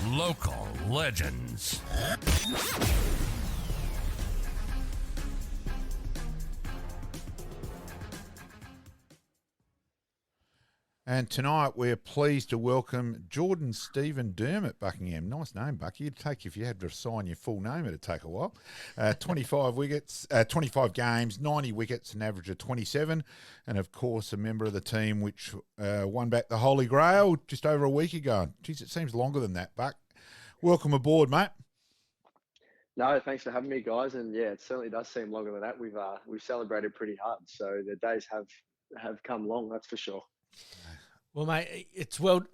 Local legends. And tonight we're pleased to welcome Jordan Stephen Dermott, Buckingham. Nice name, Bucky. It'd take, if you had to sign your full name, it'd take a while. 25 wickets, 25 games, 90 wickets, an average of 27. And, of course, a member of the team which won back the Holy Grail just over a week ago. Geez, it seems longer than that, Buck. Welcome aboard, mate. No, thanks for having me, guys. And, yeah, it certainly does seem longer than that. We've celebrated pretty hard, so the days have come long, that's for sure. Well, mate, it's well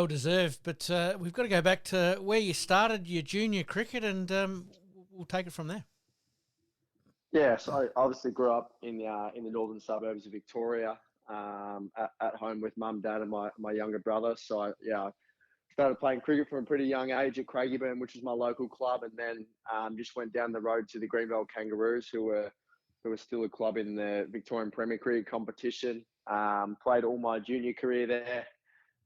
deserved. But we've got to go back to where you started your junior cricket, and we'll take it from there. Yeah, so I obviously grew up in the northern suburbs of Victoria, at home with mum, dad, and my younger brother. So I started playing cricket from a pretty young age at Craigieburn, which is my local club, and then just went down the road to the Greenville Kangaroos, who were still a club in the Victorian Premier Cricket competition. Played all my junior career there,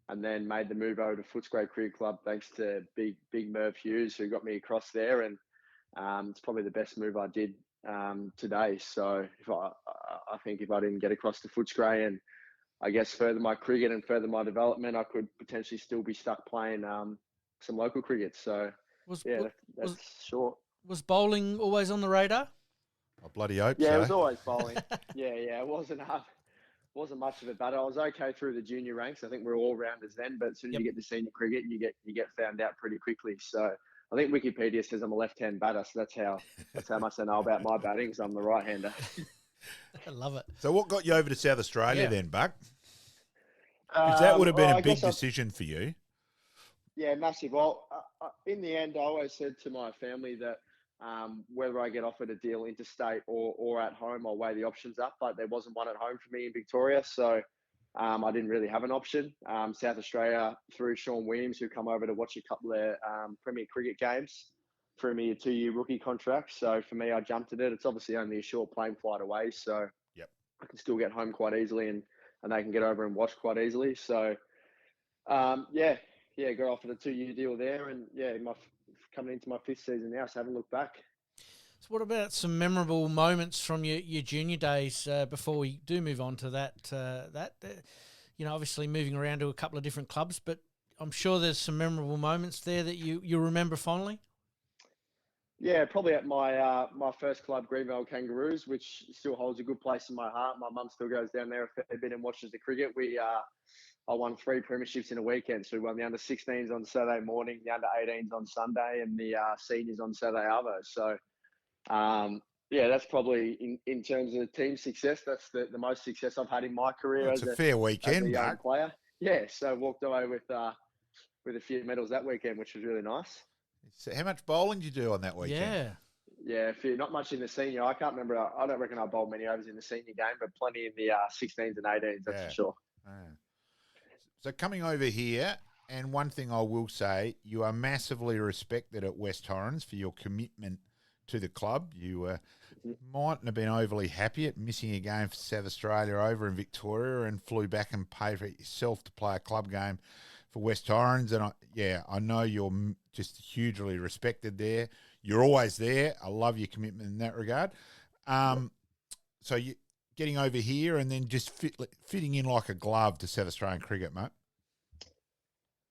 and then made the move over to Footscray Cricket Club thanks to big Merv Hughes, who got me across there, and it's probably the best move I did today. So I think if I didn't get across to Footscray and I guess further my cricket and further my development, I could potentially still be stuck playing some local cricket. So that's short. Was bowling always on the radar? I bloody hope so. Yeah, it was always bowling. yeah, it wasn't much of it, but I was okay through the junior ranks. I think we're all rounders then, but as soon as you get to senior cricket, you get found out pretty quickly. So I think Wikipedia says I'm a left-hand batter, so that's how much I know about my batting, because I'm the right-hander. I love it. So what got you over to South Australia then, Buck? Because that would have been a big decision for you. Yeah, massive. Well, in the end, I always said to my family that whether I get offered a deal interstate or at home, I'll weigh the options up. But there wasn't one at home for me in Victoria, so I didn't really have an option. South Australia, through Sean Williams, who come over to watch a couple of Premier Cricket games, threw me a 2-year rookie contract. So for me, I jumped at it. It's obviously only a short plane flight away, so I can still get home quite easily, and they can get over and watch quite easily. So got offered a 2-year deal there, and coming into my 5th season now, so I haven't looked back. So what about some memorable moments from your junior days before we do move on to that? Obviously moving around to a couple of different clubs, but I'm sure there's some memorable moments there that you remember fondly. Yeah, probably at my first club, Greenville Kangaroos, which still holds a good place in my heart. My mum still goes down there a fair bit and watches the cricket. I won 3 premierships in a weekend. So we won the under-16s on Saturday morning, the under-18s on Sunday, and the seniors on Saturday arvo. So, that's probably, in terms of team success, that's the most success I've had in my career. It's a fair weekend, as a young player. Yeah, so walked away with a few medals that weekend, which was really nice. So how much bowling did you do on that weekend? Yeah, not much in the senior. I can't remember. I don't reckon I bowled many overs in the senior game, but plenty in the 16s and 18s, that's for sure. So coming over here, and one thing I will say, you are massively respected at West Torrens for your commitment to the club. You mightn't have been overly happy at missing a game for South Australia over in Victoria, and flew back and paid for it yourself to play a club game for West Torrens. And I know you're just hugely respected there. You're always there. I love your commitment in that regard. So you getting over here and then just fitting in like a glove to South Australian cricket, mate.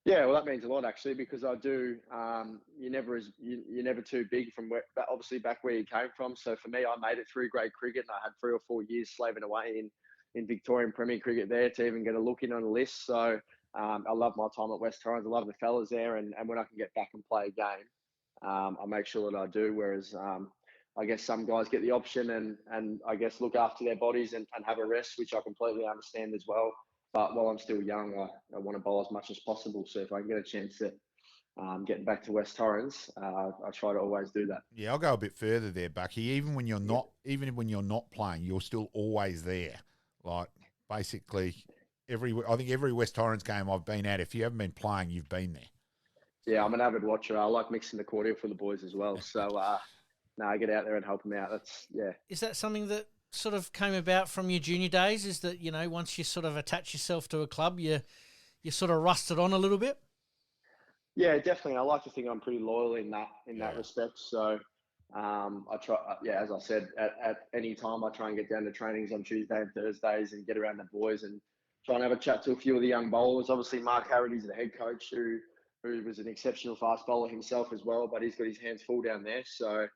Yeah, well, that means a lot actually, because I do. You're never too big from where, obviously back where you came from. So for me, I made it through grade cricket, and I had 3 or 4 years slaving away in Victorian Premier Cricket there to even get a look in on a list. So I love my time at West Torrens. I love the fellas there, and when I can get back and play a game, I make sure that I do. Whereas I guess some guys get the option and I guess look after their bodies and have a rest, which I completely understand as well. But while I'm still young, I want to bowl as much as possible. So if I can get a chance at getting back to West Torrens, I try to always do that. Yeah, I'll go a bit further there, Bucky. Even when you're not playing, you're still always there. Like basically I think every West Torrens game I've been at, if you haven't been playing, you've been there. Yeah, I'm an avid watcher. I like mixing the cordial for the boys as well. So I get out there and help them out. Is that something that sort of came about from your junior days? Is that, once you sort of attach yourself to a club, you sort of rusted on a little bit? Yeah, definitely. I like to think I'm pretty loyal in that Yeah. respect. So I try. Yeah, as I said, at any time I try and get down to trainings on Tuesday and Thursdays and get around the boys and try and have a chat to a few of the young bowlers. Obviously, Mark Harrody's the head coach who was an exceptional fast bowler himself as well, but he's got his hands full down there. So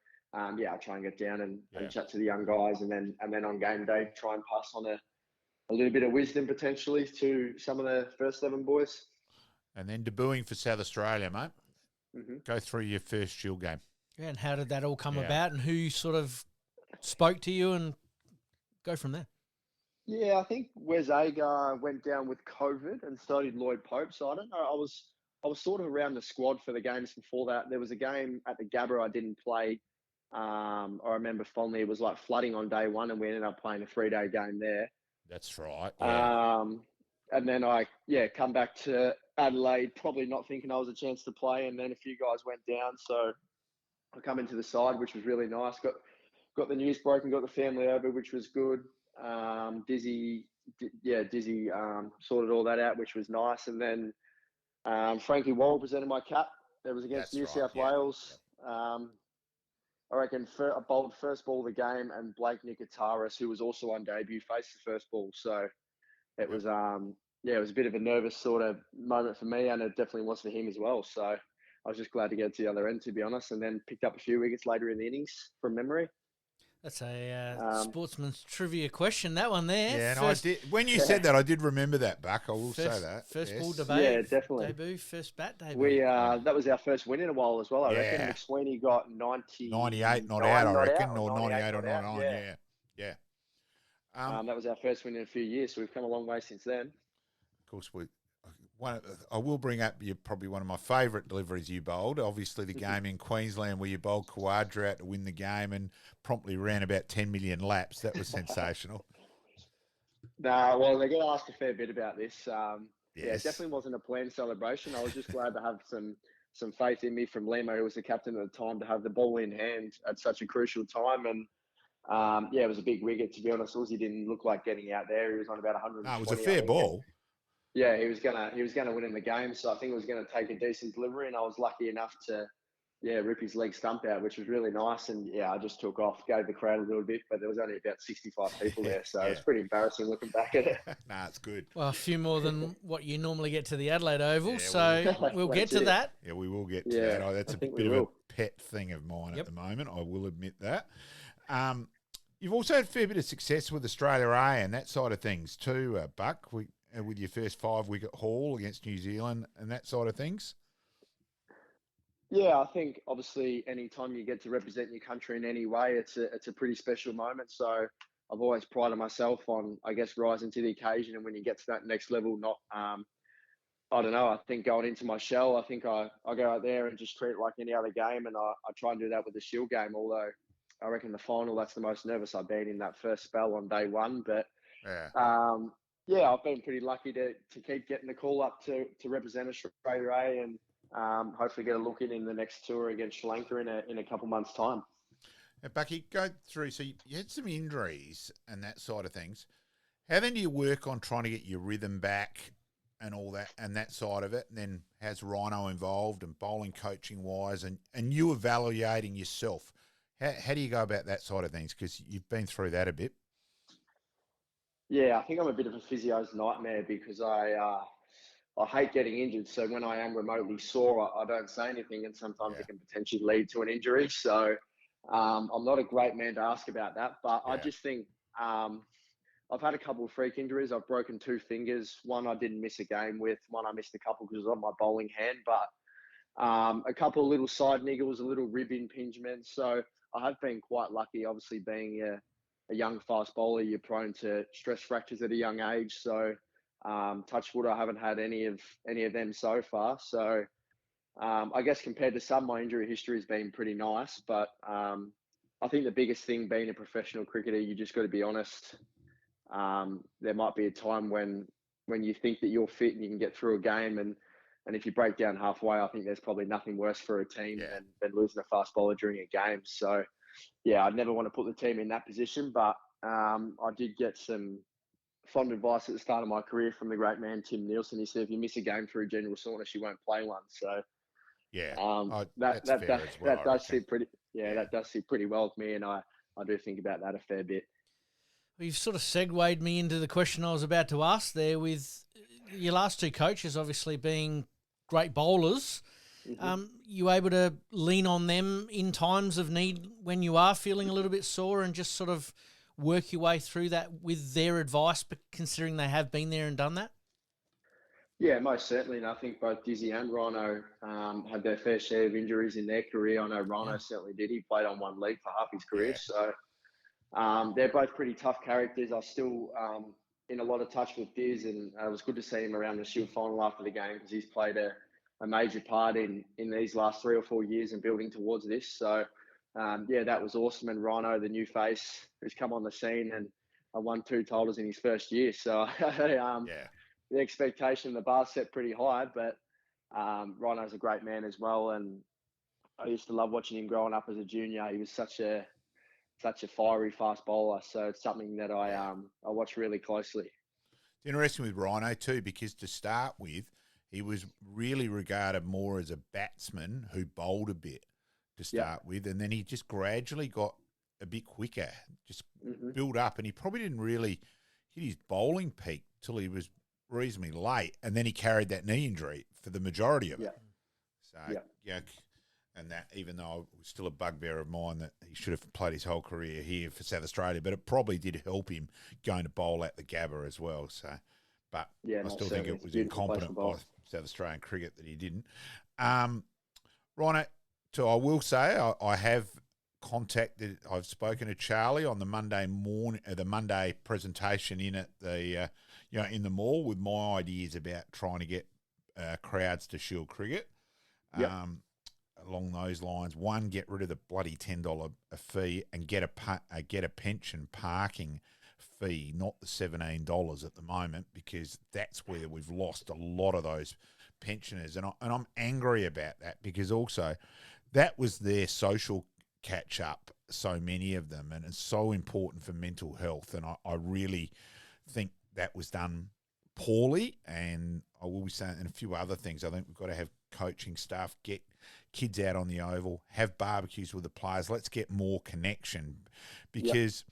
yeah, I try and get down and chat to the young guys, and then on game day try and pass on a little bit of wisdom potentially to some of the first 11 boys. And then debuting for South Australia, mate. Mm-hmm. Go through your first Shield game. Yeah, and how did that all come Yeah. about, and who sort of spoke to you, and go from there? Yeah, I think Wes Agar went down with COVID and started Lloyd Pope. So I don't know. I was sort of around the squad for the games before that. There was a game at the Gabba I didn't play. I remember fondly it was like flooding on day one, and we ended up playing a 3-day game there. That's right. Yeah. And then I come back to Adelaide, probably not thinking I was a chance to play, and then a few guys went down, so I come into the side, which was really nice. Got the news broken, got the family over, which was good. Dizzy sorted all that out, which was nice. And then Frankie Worrell presented my cap. It was against New South Wales. I reckon I bowled first ball of the game, and Blake Nikitaris, who was also on debut, faced the first ball. So it was it was a bit of a nervous sort of moment for me, and it definitely was for him as well. So I was just glad to get to the other end, to be honest, and then picked up a few wickets later in the innings from memory. That's a sportsman's trivia question, that one there. Yeah, and I did. When you said that, I did remember that, Buck. I will say that. First ball Yes. debate. Yeah, definitely. Debut, first bat debut. We that was our first win in a while as well. I reckon Yeah. McSweeney got 98 not out, I reckon, or 98 or 99. Yeah. That was our first win in a few years, so we've come a long way since then. Of course, I will bring up probably one of my favourite deliveries you bowled. Obviously, the game in Queensland where you bowled Quadra out to win the game and promptly ran about 10 million laps. That was sensational. Well, they get asked a fair bit about this. Yes. Yeah, it definitely wasn't a planned celebration. I was just glad to have some faith in me from Limo, who was the captain at the time, to have the ball in hand at such a crucial time. And it was a big wicket, to be honest. Uzi didn't look like getting out there. He was on about 120. No, it was a fair ball. Yeah, he was gonna win in the game, so I think it was gonna take a decent delivery, and I was lucky enough to rip his leg stump out, which was really nice. And I just took off, gave the crowd a little bit, but there was only about 65 people there, so it's pretty embarrassing looking back at it. Nah, it's good. Well, a few more than what you normally get to the Adelaide Oval, Yeah, so we'll get to that. Yeah, we will get to that. That's a bit of a pet thing of mine at the moment. I will admit that. You've also had a fair bit of success with Australia A and that side of things too, Buck. With your first 5-wicket haul against New Zealand and that side of things? Yeah, I think obviously any time you get to represent your country in any way, it's a pretty special moment. So I've always prided myself on, I guess, rising to the occasion. And when you get to that next level, not, I don't know, I think going into my shell, I think I go out there and just treat it like any other game. And I try and do that with the Shield game, although I reckon the final, that's the most nervous I've been in that first spell on day one. But I've been pretty lucky to keep getting the call up to represent Australia A and hopefully get a look in the next tour against Sri Lanka in a couple months' time. Now, Bucky, go through. So you had some injuries and that side of things. How then do you work on trying to get your rhythm back and all that and that side of it? And then has Rhino involved and bowling coaching wise and you evaluating yourself? How do you go about that side of things? Because you've been through that a bit. Yeah, I think I'm a bit of a physio's nightmare because I hate getting injured. So when I am remotely sore, I don't say anything, and sometimes it can potentially lead to an injury. So I'm not a great man to ask about that, but I just think I've had a couple of freak injuries. I've broken 2 fingers. One I didn't miss a game with. One I missed a couple because it was on my bowling hand. But a couple of little side niggles, a little rib impingement. So I have been quite lucky, obviously being a young fast bowler, you're prone to stress fractures at a young age. So touch wood, I haven't had any of them so far. So I guess compared to some, my injury history has been pretty nice. But I think the biggest thing being a professional cricketer, you just got to be honest. There might be a time when you think that you're fit and you can get through a game, and if you break down halfway, I think there's probably nothing worse for a team than losing a fast bowler during a game. So I'd never want to put the team in that position, but I did get some fond advice at the start of my career from the great man Tim Nielsen. He said, if you miss a game through general soreness, you won't play one. So Yeah, That that's fair as well. that I does reckon. sit pretty. Yeah, that does sit pretty well with me, and I do think about that a fair bit. Well, you've sort of segued me into the question I was about to ask there with your last two coaches obviously being great bowlers. You able to lean on them in times of need when you are feeling a little bit sore and just sort of work your way through that with their advice, but considering they have been there and done that? Yeah, most certainly. And I think both Dizzy and Rhino had their fair share of injuries in their career. I know Rhino certainly did. He played on one leg for half his career. Yeah. So they're both pretty tough characters. I still in a lot of touch with Diz, and it was good to see him around the Shield final after the game because he's played a major part in these last 3 or 4 years and building towards this. So yeah, that was awesome. And Rhino, the new face, who's come on the scene and won 2 titles in his first year. So the expectation, the bar set pretty high, but Rhino's a great man as well. And I used to love watching him growing up as a junior. He was such a fiery, fast bowler. So it's something that I watch really closely. It's interesting with Rhino too, because to start with, he was really regarded more as a batsman who bowled a bit to start with, and then he just gradually got a bit quicker, just built up, and he probably didn't really hit his bowling peak till he was reasonably late, and then he carried that knee injury for the majority of it. So and that, even though it was still a bugbear of mine that he should have played his whole career here for South Australia, but it probably did help him going to bowl at the Gabba as well. So, but I still think it was incompetent by South Australian cricket that he didn't. Rhino, so I will say I have contacted. I've spoken to Charlie on the Monday morning, the Monday presentation in at the in the mall with my ideas about trying to get crowds to Shield cricket. Along those lines, one, get rid of the bloody $10 a fee and get a pension parking fee, not the $17 at the moment, because that's where we've lost a lot of those pensioners, and I'm angry about that, because also that was their social catch up, so many of them, and it's so important for mental health, and I really think that was done poorly. And I will be saying, and a few other things, I think we've got to have coaching staff get kids out on the oval, have barbecues with the players. Let's get more connection, because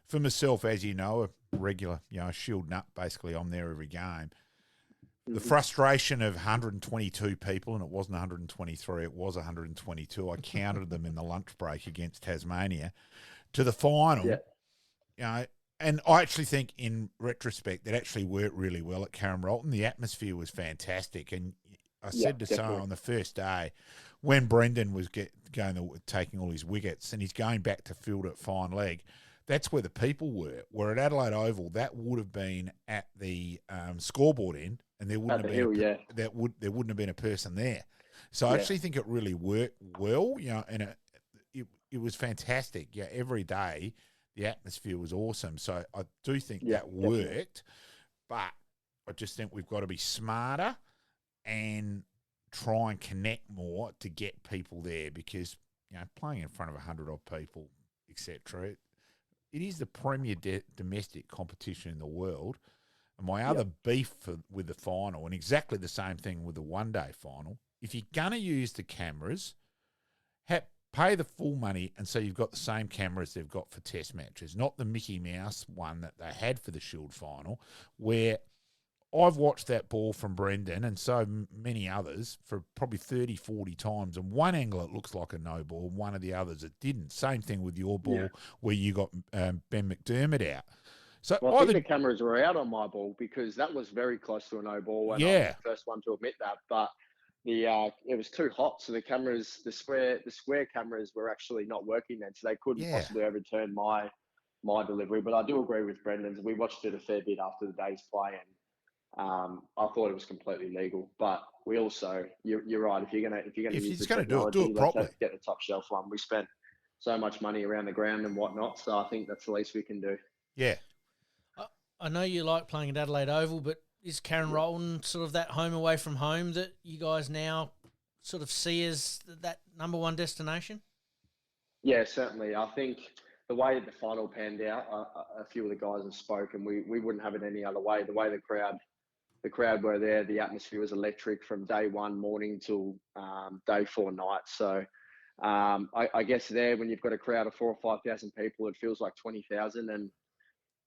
for myself, as you know, a regular, Shield nut, basically I'm there every game. The frustration of 122 people, and it wasn't 123, it was 122. I counted them in the lunch break against Tasmania to the final. And I actually think in retrospect, it actually worked really well at Karen Rolton. The atmosphere was fantastic. And I said to someone on the first day, when Brendan was taking all his wickets and he's going back to field at fine leg, that's where the people were. Where at Adelaide Oval, that would have been at the scoreboard end, and there wouldn't there wouldn't have been a person there. So I actually think it really worked well, and it was fantastic. Yeah, every day the atmosphere was awesome. So I do think that worked, but I just think we've got to be smarter and try and connect more to get people there, because playing in front of 100 odd people, etc. It is the premier domestic competition in the world. And my other beef with the final, and exactly the same thing with the one-day final, if you're going to use the cameras, pay the full money, and so you've got the same cameras they've got for test matches, not the Mickey Mouse one that they had for the Shield final, where I've watched that ball from Brendan and so many others for probably 30, 40 times. And one angle it looks like a no ball, and one of the others it didn't. Same thing with your ball where you got Ben McDermott out. So I think the cameras were out on my ball because that was very close to a no ball. And I'm the first one to admit that. But it was too hot, so the cameras, the square cameras were actually not working then, so they couldn't possibly overturn my delivery. But I do agree with Brendan's. We watched it a fair bit after the day's play, and I thought it was completely legal. But we also, you're right. If you're gonna use the technology, do it properly. Let's get the top shelf one. We spent so much money around the ground and whatnot, so I think that's the least we can do. Yeah. I know you like playing at Adelaide Oval, but is Karen Rolton sort of that home away from home that you guys now sort of see as that number one destination? Yeah, certainly. I think the way the final panned out, a few of the guys have spoken. We wouldn't have it any other way. The way the crowd the crowd were there. The atmosphere was electric from day one morning till day 4 night. So I guess there, when you've got a crowd of 4,000 or 5,000 people, it feels like 20,000. And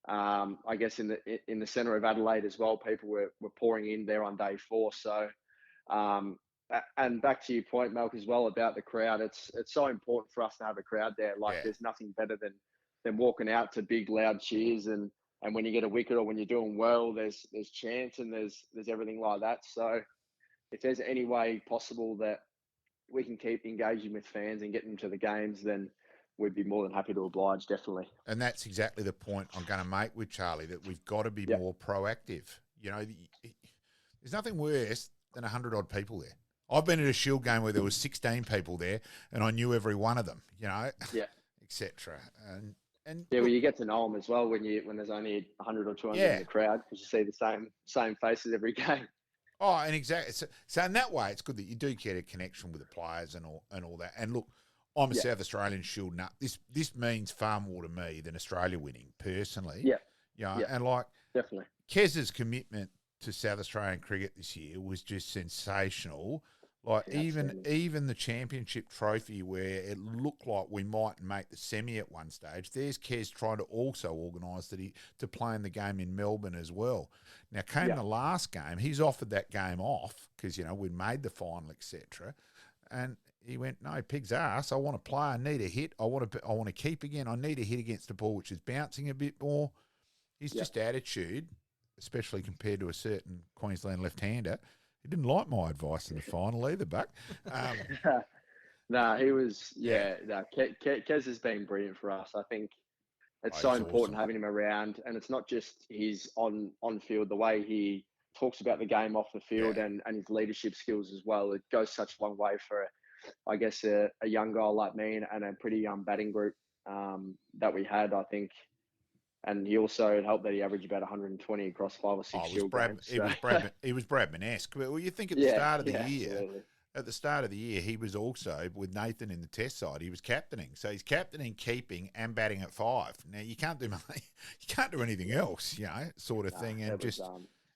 I guess in the centre of Adelaide as well, people were pouring in there on day 4. So and back to your point, Malk, as well about the crowd, it's so important for us to have a crowd there. Like there's nothing better than walking out to big loud cheers, and when you get a wicket or when you're doing well, there's chants and there's everything like that. So if there's any way possible that we can keep engaging with fans and getting them to the games, then we'd be more than happy to oblige, definitely. And that's exactly the point I'm going to make with Charlie, that we've got to be more proactive. You know, there's nothing worse than 100-odd people there. I've been at a Shield game where there was 16 people there, and I knew every one of them, you know, etc. And well, you get to know them as well when there's only 100 or 200 in the crowd, because you see the same faces every game. Oh, and exactly. So in that way, it's good that you do get a connection with the players and all that. And look, I'm a South Australian Shield nut. This means far more to me than Australia winning, personally. Yeah. You know, and like definitely, Kez's commitment to South Australian cricket this year was just sensational. Like even the championship trophy, where it looked like we might make the semi at one stage, there's Kez trying to also organise to play in the game in Melbourne as well. Now came the last game, he's offered that game off because, you know, we'd made the final, etc. And he went, no, pig's ass. I want to play. I need a hit. I want to keep again. I need a hit against the ball, which is bouncing a bit more. His just attitude, especially compared to a certain Queensland left-hander. He didn't like my advice in the final either, Buck. No, he was, Kez has been brilliant for us. I think it's so important having him around, and it's not just his on-field, the way he talks about the game off the field and his leadership skills as well. It goes such a long way for, I guess, a young guy like me and a pretty young batting group that we had, I think. And he also helped that he averaged about 120 across 5 or 6 Shield games. He was Bradman-esque. Well, you think at the start of the year, absolutely. At the start of the year, he was also, with Nathan in the Test side, he was captaining. So he's captaining, keeping, and batting at 5. Now you can't do anything else, you know, sort of thing. And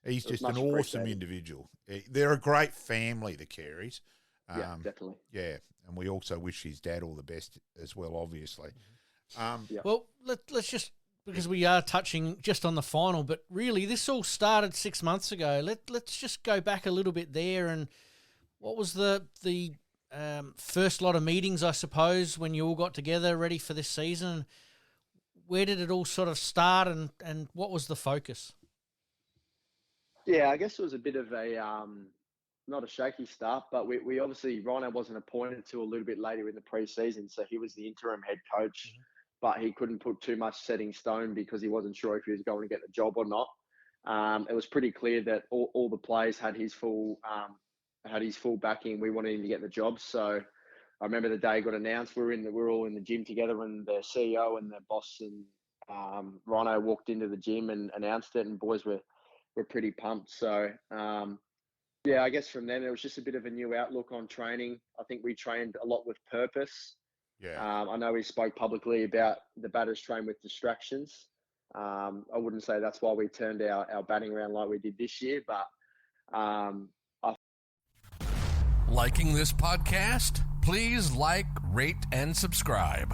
he's just an awesome individual. They're a great family, the Careys. Definitely. Yeah, and we also wish his dad all the best as well, obviously. Well, let's just, because we are touching just on the final, but really this all started 6 months ago. Let's just go back a little bit there. And what was the first lot of meetings, I suppose, when you all got together ready for this season? Where did it all sort of start, and what was the focus? Yeah, I guess it was a bit of a not a shaky start, but we obviously, Rhino wasn't appointed until a little bit later in the pre-season, so he was the interim head coach. But he couldn't put too much set in stone because he wasn't sure if he was going to get the job or not. It was pretty clear that all the players had his full backing. We wanted him to get the job. So I remember the day it got announced. We were all in the gym together, and the CEO and the boss and Rhino walked into the gym and announced it, and boys were pretty pumped. So I guess from then it was just a bit of a new outlook on training. I think we trained a lot with purpose. Yeah. I know we spoke publicly about the batters train with distractions. I wouldn't say that's why we turned our batting around like we did this year, but liking this podcast? Please like, rate, and subscribe.